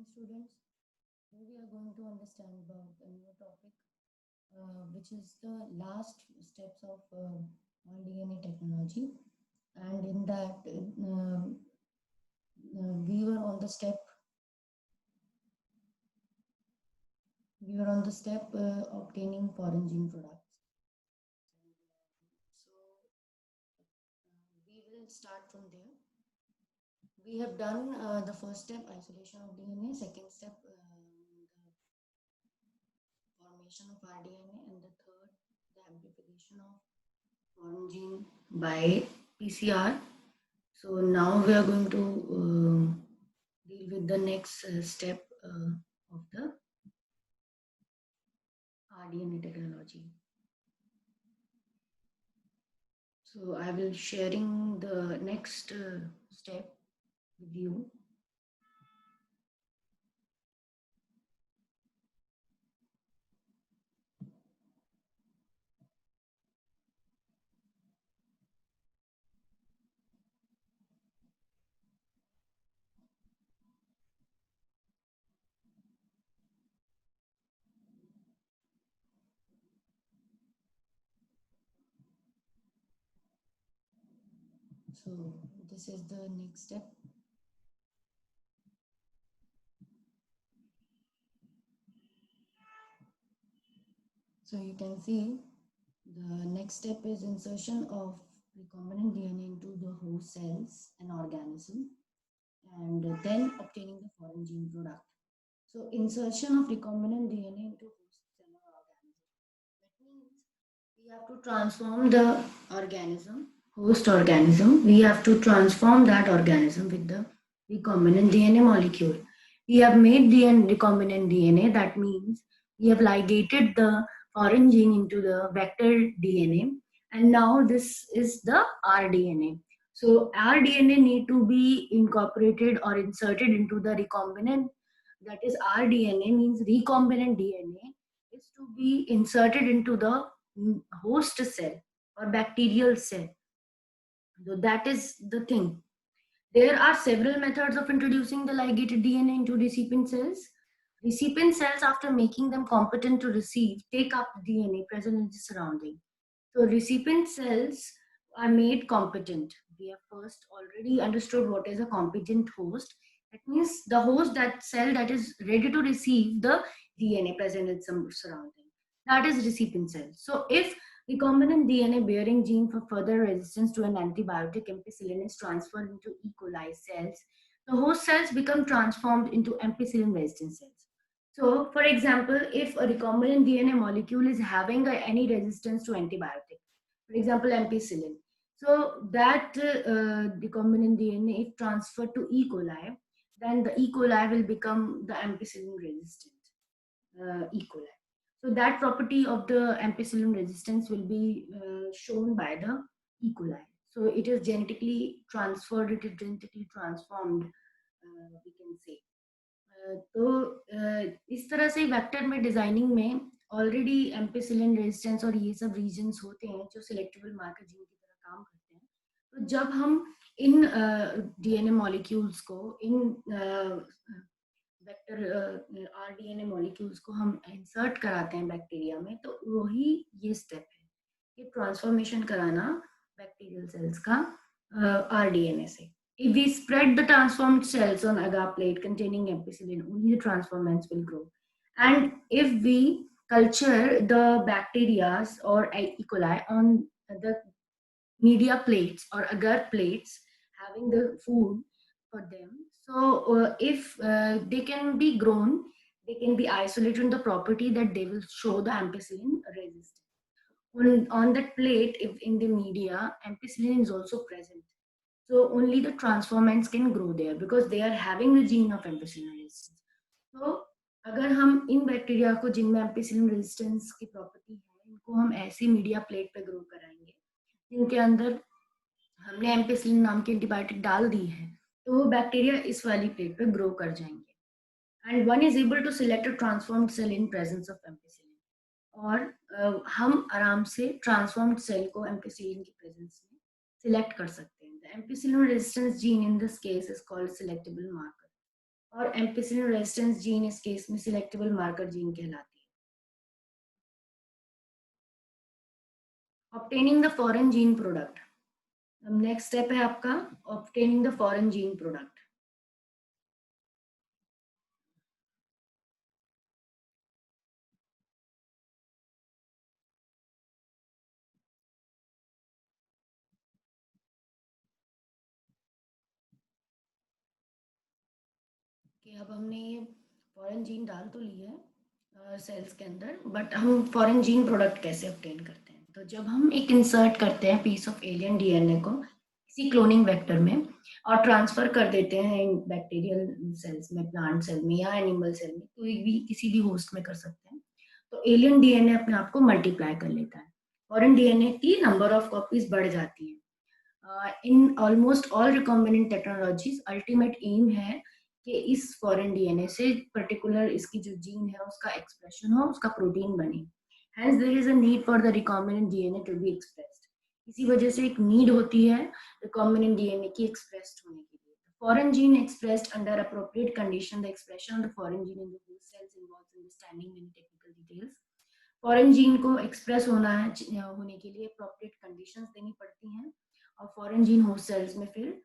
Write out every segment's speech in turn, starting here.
morning, students. Today we are going to understand about a new topic, which is the last steps of RDNA technology. And in that, we were on the step. We were on the step obtaining foreign gene products. We will start from there. We have done the first step, isolation of DNA. Second step, the formation of rDNA, and the third, the amplification of foreign gene by PCR. So now we are going to deal with the next step of the rDNA technology. So I will sharing the next step with you. So this is the next step. So you can see the next step is insertion of recombinant DNA into the host cells and organism, and then obtaining the foreign gene product. So insertion of recombinant DNA into host cell or organism. That means we have to transform the organism, host organism. We have to transform that organism with the recombinant DNA molecule. We have made the recombinant DNA. That means we have ligated the foreign gene into the vector DNA, and now this is the rDNA. So rDNA need to be incorporated or inserted into the recombinant. That is rDNA means recombinant DNA is to be inserted into the host cell or bacterial cell. So that is the thing. There are several methods of introducing the ligated DNA into recipient cells. Recipient cells, after making them competent to receive, take up DNA present in the surrounding. So recipient cells are made competent. We have first already understood what is a competent host. That means the host, that cell that is ready to receive the DNA present in some surrounding. That is recipient cell. So if recombinant DNA bearing gene for further resistance to an antibiotic ampicillin is transferred into E. coli cells, the host cells become transformed into ampicillin resistant cells. So, for example, if a recombinant DNA molecule is having any resistance to antibiotic, for example, ampicillin, so that recombinant DNA, if transferred to E. coli, then the E. coli will become the ampicillin resistant E. coli. So that property of the ampicillin resistance will be shown by the E. coli. So it is genetically transferred, it is genetically transformed, we can say. तो इस तरह से vector में designing में already ampicillin resistance और ये सब regions होते हैं जो सिलेक्टेबल मार्कर जीन की तरह काम करते हैं. तो जब हम इन डीएनए मॉलिक्यूल्स को इन वेक्टर आरडीएनए मॉलिक्यूल्स को हम इंसर्ट कराते हैं बैक्टीरिया में, तो वही ये स्टेप है, ये ट्रांसफॉर्मेशन कराना बैक्टीरियल सेल्स का आरडीएनए से. If we spread the transformed cells on agar plate containing ampicillin, only the transformants will grow. And if we culture the bacteria or E. coli on the media plates or agar plates, having the food for them, so if they can be grown, they can be isolated in the property that they will show the ampicillin resistance. On that plate, if in the media, ampicillin is also present. So only the transformants can grow there because they are having the gene of ampicillin resistance. तो अगर हम इन bacteria को जिनमें ampicillin resistance की property है, इनको हम ऐसी मीडिया प्लेट पे ग्रो कराएंगे जिनके अंदर हमने एम्पिसिलिन नाम की एंटीबायोटिक डाल दी है, तो वो बैक्टीरिया इस वाली प्लेट पे ग्रो कर जाएंगे. And one is able to select a transformed cell in presence of ampicillin. और हम आराम से ट्रांसफॉर्म्ड सेल को एम्पिसिलिन की प्रेजेंस में सिलेक्ट कर सकते हैं. The ampicillin resistance gene in this case is called selectable marker. और एम्पिसिलिन रेजिस्टेंस जीन इस केस में सिलेक्टेबल मार्कर जीन कहलाती है। Obtaining the foreign gene product, next step है आपका obtaining the foreign gene product. कि अब हमने ये फॉरेन जीन डाल तो लिया है सेल्स के अंदर, बट हम फॉरेन जीन प्रोडक्ट कैसे ऑब्टेन करते हैं? तो जब हम एक इंसर्ट करते हैं पीस ऑफ एलियन डीएनए को किसी क्लोनिंग वेक्टर में और ट्रांसफर कर देते हैं बैक्टीरियल सेल्स में, प्लांट सेल में या एनिमल सेल में, कोई भी किसी भी होस्ट में कर सकते हैं, तो एलियन डीएनए अपने आप को मल्टीप्लाई कर लेता है। फॉरेन डीएनए की नंबर ऑफ कॉपीज बढ़ जाती है। In almost all recombinant technologies ultimate aim है कि इस फॉरेन डीएनए से पर्टिकुलर इसकी जो जीन है उसका एक्सप्रेशन हो, उसका प्रोटीन बने। Hence there is a need for the recombinant DNA to be expressed. इसी वजह से एक नीड होती है रिकॉम्बिनेंट डीएनए की एक्सप्रेस्ड होने के लिए। Foreign gene expressed under appropriate condition, the expression of the foreign gene in the host cells involves understanding many technical details. Foreign gene को एक्सप्रेस होना है होने के लिए अप्रोप्रिएट कंडीशंस देनी पड़ती हैं, और फॉरेन जीन होस्ट सेल्स में फिर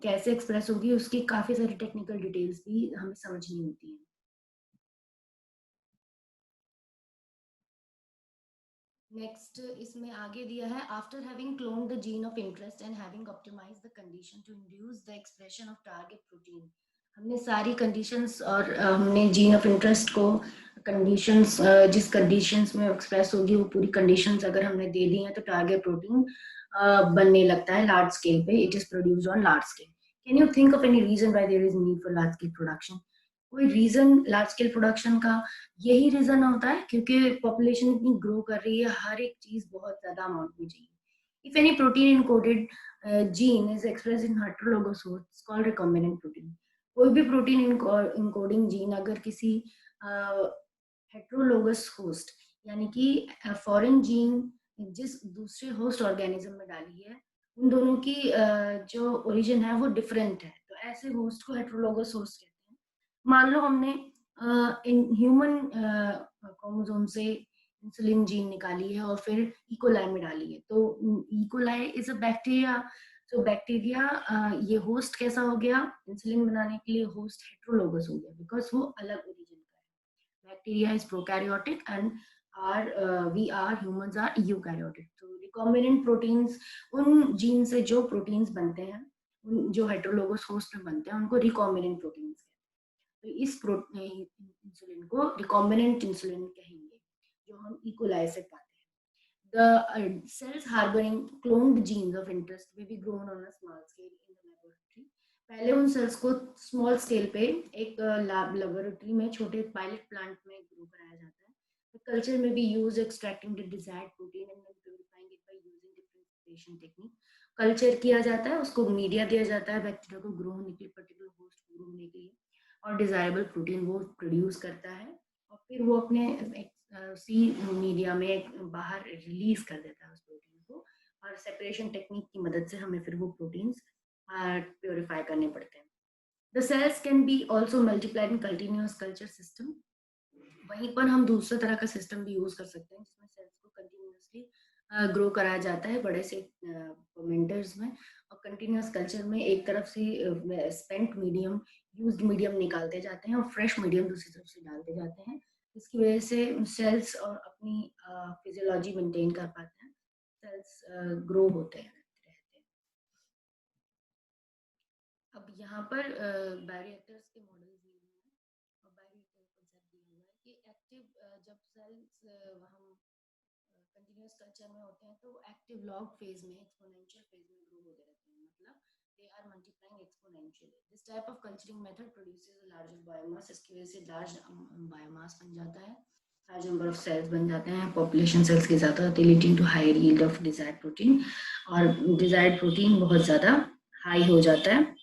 कैसे एक्सप्रेस होगी उसकी काफी सारी टेक्निकल डिटेल्स भी हमें समझनी होती है। नेक्स्ट इसमें आगे दिया है after having clone the gene of interest and having optimized the condition to induce the expression of target protein. हमने सारी कंडीशंस और हमने जीन ऑफ इंटरेस्ट को कंडीशंस जिस कंडीशंस में एक्सप्रेस होगी वो पूरी कंडीशंस अगर हमने दे दी हैं तो टारगेट प्रोटीन बनने लगता है लार्ज स्केल पे। It is produced on large scale. Can you think of any reason why there is need for large scale production? कोई रीजन लार्ज स्केल प्रोडक्शन का? यही रीजन होता है क्योंकि पॉपुलेशन इतनी ग्रो कर रही है, हर एक चीज बहुत ज्यादा अमाउंट में चाहिए। If any protein encoded gene is express in heterologous host called recombinant protein. कोई भी प्रोटीन इनकोडिंग जीन अगर किसी हेटेरोलोगस होस्ट यानी कि फॉरेन जीन जिस दूसरे होस्ट ऑर्गेनिज्म में डाली है उन दोनों की जो ओरिजिन है वो डिफरेंट है, तो ऐसे होस्ट को हेटेरोलोगस होस्ट कहते हैं। मान लो हमने इन ह्यूमन क्रोमोसोम से इंसुलिन जीन निकाली है और फिर इकोलाई में डाली है, तो इकोलाई इज अ बैक्टीरिया। तो बैक्टीरिया ये होस्ट कैसा हो गया इंसुलिन बनाने के लिए? होस्ट हेटेरोलोगस हो गया बिकॉज वो अलग ओरिजिन का है। Bacteria is prokaryotic and we are humans are eukaryotic. तो रिकॉम्बिनेंट प्रोटीन्स उन जीन से जो प्रोटीन्स बनते हैं उन जो हेटेरोलोगस होस्ट में बनते हैं उनको रिकॉम्बिनेंट प्रोटीन्स। तो इस इंसुलिन को रिकॉम्बिनेंट इंसुलिन कहेंगे जो हम इकोलाई से पाते हैं। The cells harboring cloned genes of interest may be grown on a small scale in the laboratory. पहले उन सेल्स को स्मॉल स्केल पे एक लैब लेबोरेटरी में छोटे पायलट प्लांट में ग्रो कराया जाता है। The culture may be used extracting the desired protein and then purifying it by using differentiation technique. Culture किया जाता है, उसको मीडिया दिया जाता है बैक्टीरिया को ग्रो होने के लिए, पर्टिकुलर होस्ट को ग्रो होने के लिए, और डिजायरेबल प्रोटीन वो प्रोड्यूस करता है और फिर वो अपने सी मीडिया में बाहर रिलीज कर देता है उस प्रोटीन को, और सेपरेशन टेक्निक की मदद से हमें फिर वो प्रोटीन्स प्योरीफाई करने पड़ते हैं। The cells can be also multiplied in continuous culture system. वहीं पर हम दूसरे तरह का सिस्टम भी यूज कर सकते हैं जिसमें सेल्स को कंटिन्यूअसली ग्रो कराया जाता है बड़े से फर्मेंटर्स में, और कंटिन्यूअस कल्चर में एक तरफ से स्पेंट मीडियम यूज्ड मीडियम निकालते जाते हैं और फ्रेश मीडियम दूसरी तरफ से डालते जाते हैं। इसकी वजह से सेल्स और अपनी फिजियोलॉजी मेंटेन कर पाते हैं, सेल्स ग्रो होते हैं रहते हैं। अब यहाँ पर बायोरिएक्टर्स के मॉडल्स दिए हुए हैं और बायोरिएक्टर कॉन्सेप्ट दिया हुआ है कि एक्टिव जब सेल्स हम कंटिन्यूअस कल्चर में होते हैं तो एक्टिव लॉग फेज में एक्सपोनेंशियल फेज में ग्रो होते रहते हैं, मतलब they are multiplying exponentially. This type of culturing method produces a larger biomass. इसकी वजह से लार्ज बायोमास बन जाता है, लार्ज नंबर ऑफ सेल्स बन जाते हैं, पॉपुलेशन सेल्स की ज़्यादा होती है, leading to higher yield of desired protein, और डिजायर्ड प्रोटीन बहुत ज़्यादा हाई हो जाता है।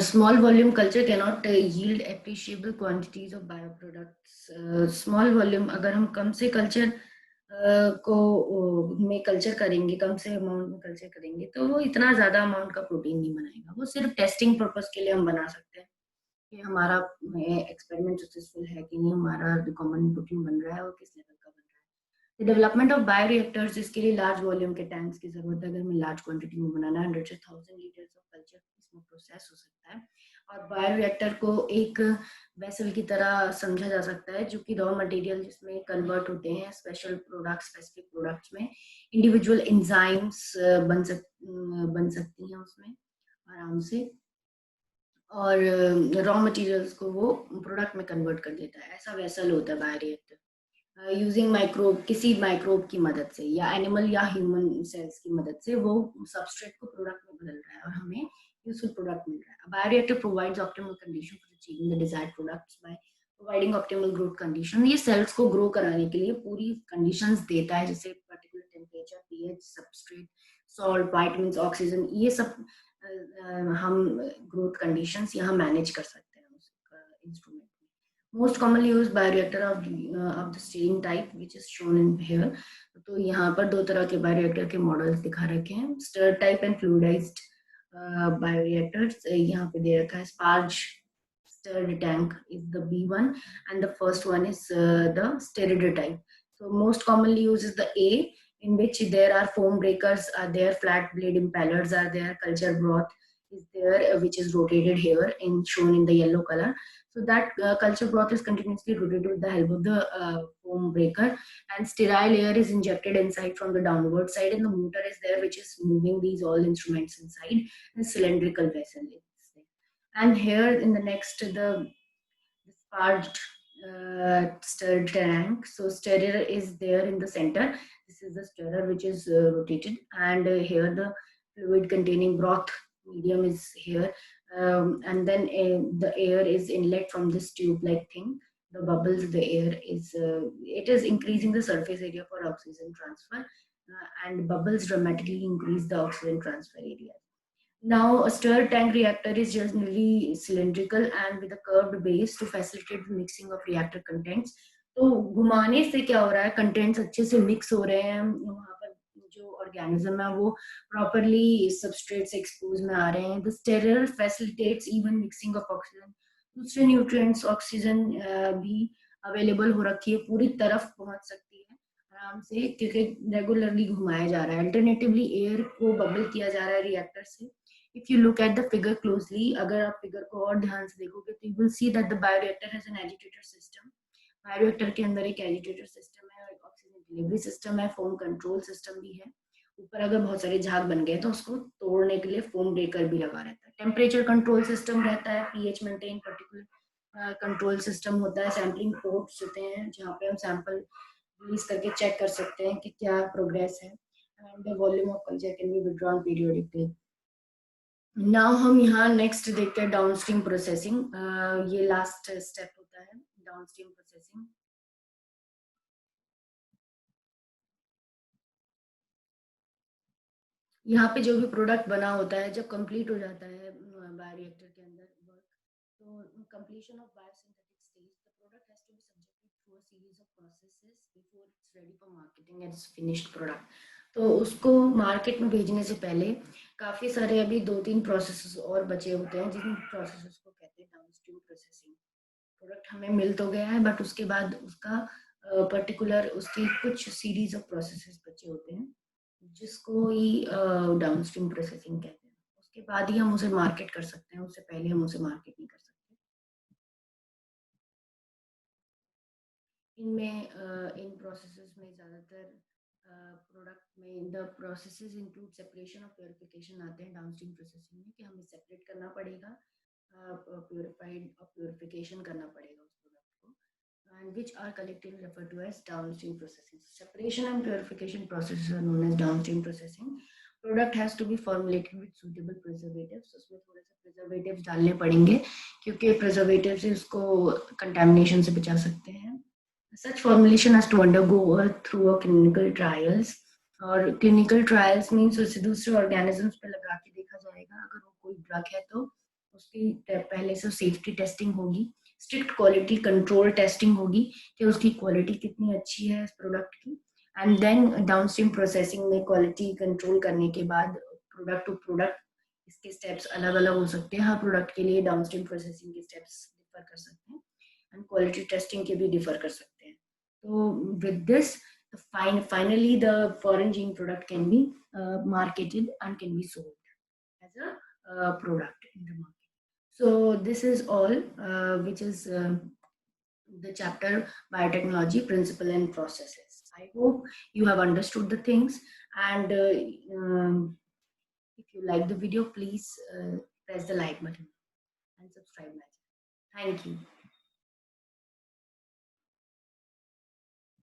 Small volume culture cannot yield appreciable quantities of bioproducts. Small volume अगर हम कम से कल्चर को में कल्चर करेंगे, कम से अमाउंट में कल्चर करेंगे, तो वो इतना ज्यादा अमाउंट का प्रोटीन नहीं बनाएगा। वो सिर्फ टेस्टिंग पर्पस के लिए हम बना सकते हैं कि हमारा एक्सपेरिमेंट सक्सेसफुल है कि नहीं, हमारा रिकमेंडेड प्रोटीन बन रहा है और किस लेवल का बन रहा है। डेवलपमेंट ऑफ बायोरिएक्टर्स, इसके लिए लार्ज वॉल्यूम के टैंक्स की जरूरत है। अगर हमें लार्ज क्वांटिटी में बनाना है, 100 से 1000 लीटर्स ऑफ कल्चर इसमें प्रोसेस हो सकता है। और बायोरिएक्टर को एक वेसल की तरह समझा जा सकता है, जो कि रॉ मटेरियल जिसमें कन्वर्ट होते हैं स्पेशल प्रोडक्ट, स्पेसिफिक प्रोडक्ट्स में इंडिविजुअल एंजाइम्स बन सकती हैं उसमें आराम से, और रॉ मटेरियल्स को वो प्रोडक्ट में कन्वर्ट कर देता है। ऐसा वेसल होता है बायोरिएक्टर। यूजिंग माइक्रोब, किसी माइक्रोब की मदद से या एनिमल या ह्यूमन सेल्स की मदद से वो सबस्ट्रेट को प्रोडक्ट में बदल रहा है और हमें यूजफुल प्रोडक्ट मिल रहा है। Bioreactor provides optimal condition for achieving the desired products by providing optimal growth condition. ये सेल्स को ग्रो कराने के लिए पूरी कंडीशंस देता है, जैसे particular temperature, pH, substrate, salt, vitamins, oxygen, ये सब हम ग्रोथ कंडीशंस यहाँ मैनेज कर सकते हैं उस इंस्ट्रूमेंट में। Most commonly use bioreactor of the steering type which is shown in here. तो यहाँ पर दो तरह के बायोरिएक्टर के मॉडल्स दिखा रखे हैं, stir type and fluidised bioreactors. यहाँ पे दे रखा है स्पार्ज stirred tank is the B1 and the first one is the stirred type. So most commonly used is the A, in which there are foam breakers are there, flat blade impellers are there, culture broth is there, which is rotated here in shown in the yellow color. So that culture broth is continuously rotated with the help of the foam breaker, and sterile air is injected inside from the downward side, and the motor is there which is moving these all instruments inside the cylindrical vessel. And here in the next, the sparged stirred tank. So stirrer is there in the center. This is the stirrer which is rotated, and here the fluid containing broth medium is here, and then the air is inlet from this tube like thing. The bubbles, the air is it is increasing the surface area for oxygen transfer, and bubbles dramatically increase the oxygen transfer area. Now, a stirred tank reactor is generally cylindrical and with a curved base to facilitate the mixing of reactor contents. तो घुमाने से क्या हो रहा है, contents अच्छे से mix हो रहे हैं, वहाँ पर जो ऑर्गेनिज्म है वो प्रॉपरली सबस्ट्रेट से एक्सपोज में आ रहे हैं। The स्टेरर facilitates even mixing of oxygen, दूसरे न्यूट्रिएंट्स, ऑक्सीजन भी अवेलेबल हो रखी है, पूरी तरफ पहुंच सकती है आराम से, क्योंकि रेगुलरली घुमाया जा रहा है। अल्टरनेटिवली एयर को बबल किया जा रहा है रिएक्टर से। If you look at the figure closely, अगर आप फिगर को और ध्यान से देखोगे तो you will see that the bioreactor has an agitator system. Bioreactor के अंदर एक एजिटेटर सिस्टम है, एक ऑक्सीजन डिलीवरी सिस्टम है, फोम कंट्रोल सिस्टम भी है। ऊपर अगर बहुत सारे झाग बन गए तो उसको तोड़ने के लिए फोम ब्रेकर भी लगा रहता है। टेम्परेचर कंट्रोल सिस्टम रहता है, pH maintain particular control system होता है। सैम्पलिंग पोर्ट्स होते हैं जहाँ पे हम सैंपल रिलीज करके चेक कर सकते हैं कि क्या प्रोग्रेस है, and volume of culture can be withdrawn periodically. Now हम यहाँ नेक्स्ट देखते हैं डाउनस्ट्रीम प्रोसेसिंग। ये लास्ट स्टेप होता है डाउनस्ट्रीम प्रोसेसिंग। यहाँ पे जो भी प्रोडक्ट बना होता है, जब कंप्लीट हो जाता है बायोरिएक्टर के अंदर वर्क, तो completion of biosynthetic stage, the product has to be subjected through a series of processes before it's ready for marketing as finished product. तो उसको मार्केट में भेजने से पहले काफी सारे अभी 2-3 प्रोसेसेस और बचे होते हैं, जिन प्रोसेसेस को कहते हैं डाउनस्ट्रीम प्रोसेसिंग। प्रोडक्ट हमें मिल तो गया है, बट उसके बाद उसका पर्टिकुलर उसकी कुछ सीरीज ऑफ प्रोसेसेस बचे होते हैं, जिसको ही डाउनस्ट्रीम प्रोसेसिंग कहते हैं। उसके बाद ही हम उसे मार्केट कर सकते हैं, उससे पहले हम उसे मार्केट नहीं कर सकते। इनमें इन प्रोसेसेस में ज़्यादातर प्रोडक्ट में द प्रोसेसेस इंक्लूड सेपरेशन और प्योरिफिकेशन आते हैं डाउनस्ट्रीम प्रोसेसिंग में, कि हमें सेपरेट करना पड़ेगा, प्योरिफाइड और प्योरिफिकेशन करना पड़ेगा उस प्रोडक्ट को, and which are collectively referred to as downstream processing. Separation and purification processes are known as downstream processing. Product has to be formulated with suitable preservatives. उसमें थोड़े से preservatives डालने पड़ेंगे, क्योंकि preservatives से उसको contamination से बचा सकते हैं। Such formulation has to undergo through a clinical trials, और clinical trials means उसे दूसरे organisms पे लगा के देखा जाएगा। अगर वो कोई drug है तो उसकी पहले से safety testing होगी, स्ट्रिक्ट क्वालिटी कंट्रोल टेस्टिंग होगी कि उसकी क्वालिटी कितनी अच्छी है इस प्रोडक्ट की, एंड देन डाउनस्ट्रीम प्रोसेसिंग में क्वालिटी कंट्रोल करने के बाद प्रोडक्ट टू प्रोडक्ट इसके स्टेप्स अलग अलग हो सकते हैं. हर प्रोडक्ट के लिए डाउनस्ट्रीम प्रोसेसिंग के स्टेप्स डिफर कर सकते हैं एंड क्वालिटी टेस्टिंग के भी डिफर कर सकते हैं. तो with this finally the foreign gene product can be marketed and can be sold as a product in the market. So this is all which is the chapter biotechnology principle and processes. I hope you have understood the things, and if you like the video, please press the like button and subscribe my channel. Thank you.